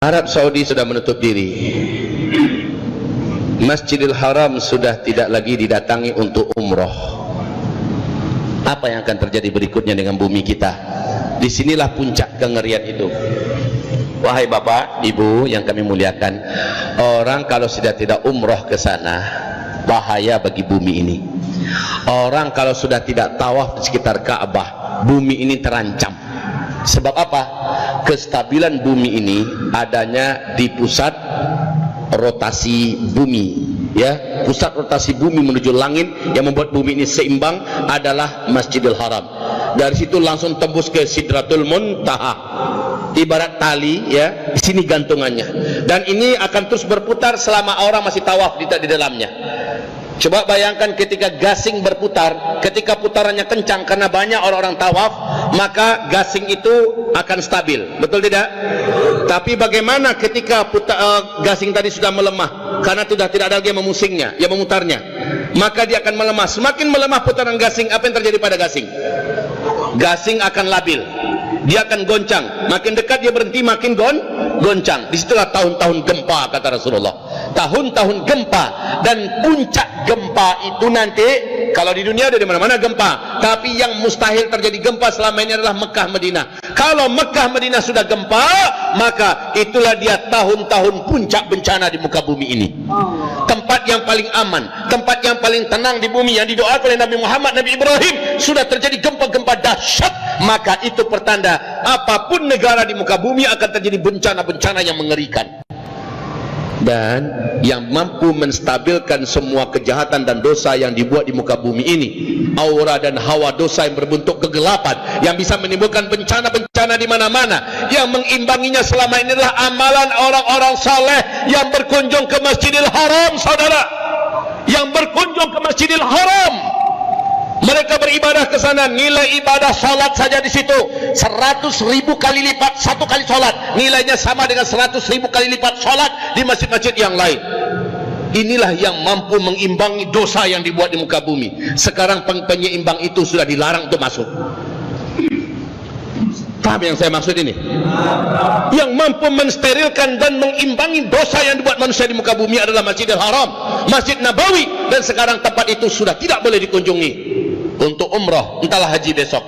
Arab Saudi sudah menutup diri. Masjidil Haram sudah tidak lagi didatangi untuk umroh. Apa yang akan terjadi berikutnya dengan bumi kita? Disinilah puncak kengerian itu. Wahai bapak, ibu yang kami muliakan, orang kalau sudah tidak umroh ke sana, bahaya bagi bumi ini. Orang kalau sudah tidak tawaf di sekitar Ka'bah, bumi ini terancam. Sebab apa? Kestabilan bumi ini adanya di pusat rotasi bumi, ya, pusat rotasi bumi menuju langit yang membuat bumi ini seimbang adalah Masjidil Haram. Dari situ langsung tembus ke Sidratul Muntaha, ibarat tali, ya, di sini gantungannya. Dan ini akan terus berputar selama orang masih tawaf di dalamnya. Coba bayangkan ketika gasing berputar, ketika putarannya kencang karena banyak orang-orang tawaf, maka gasing itu akan stabil, betul tidak? Tapi bagaimana ketika gasing tadi sudah melemah karena sudah tidak ada lagi yang memusingnya, yang memutarnya, maka dia akan melemah. Semakin melemah putaran gasing, apa yang terjadi pada gasing? Gasing akan labil, dia akan goncang. Makin dekat dia berhenti, makin goncang. Disitulah tahun-tahun gempa, kata Rasulullah. Tahun-tahun gempa, dan puncak gempa itu nanti, kalau di dunia ada di mana-mana gempa, tapi yang mustahil terjadi gempa selama ini adalah Mekah Madinah. Kalau Mekah Madinah sudah gempa, maka itulah dia tahun-tahun puncak bencana di muka bumi ini. Tempat yang paling aman, tempat yang paling tenang di bumi yang didoakan oleh Nabi Muhammad, Nabi Ibrahim, sudah terjadi gempa-gempa dahsyat, maka itu pertanda apapun negara di muka bumi akan terjadi bencana-bencana yang mengerikan. Dan yang mampu menstabilkan semua kejahatan dan dosa yang dibuat di muka bumi ini, aura dan hawa dosa yang berbentuk kegelapan, yang bisa menimbulkan bencana-bencana di mana-mana, yang mengimbanginya selama ini adalah amalan orang-orang saleh yang berkunjung ke Masjidil Haram, saudara, yang berkunjung ke Masjidil Haram. Mereka beribadah ke sana, nilai ibadah salat saja di situ 100.000 kali lipat satu kali salat, nilainya sama dengan 100.000 kali lipat salat di masjid-masjid yang lain. Inilah yang mampu mengimbangi dosa yang dibuat di muka bumi. Sekarang penyeimbang itu sudah dilarang untuk masuk. Paham yang saya maksud ini? Yang mampu mensterilkan dan mengimbangi dosa yang dibuat manusia di muka bumi adalah Masjidil Haram, Masjid Nabawi, dan sekarang tempat itu sudah tidak boleh dikunjungi untuk umrah, entahlah haji besok.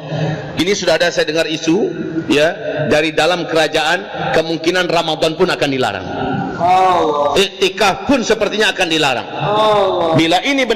Ini sudah ada, saya dengar isu, ya, dari dalam kerajaan, kemungkinan Ramadan pun akan dilarang. Iktikaf pun sepertinya akan dilarang. Bila ini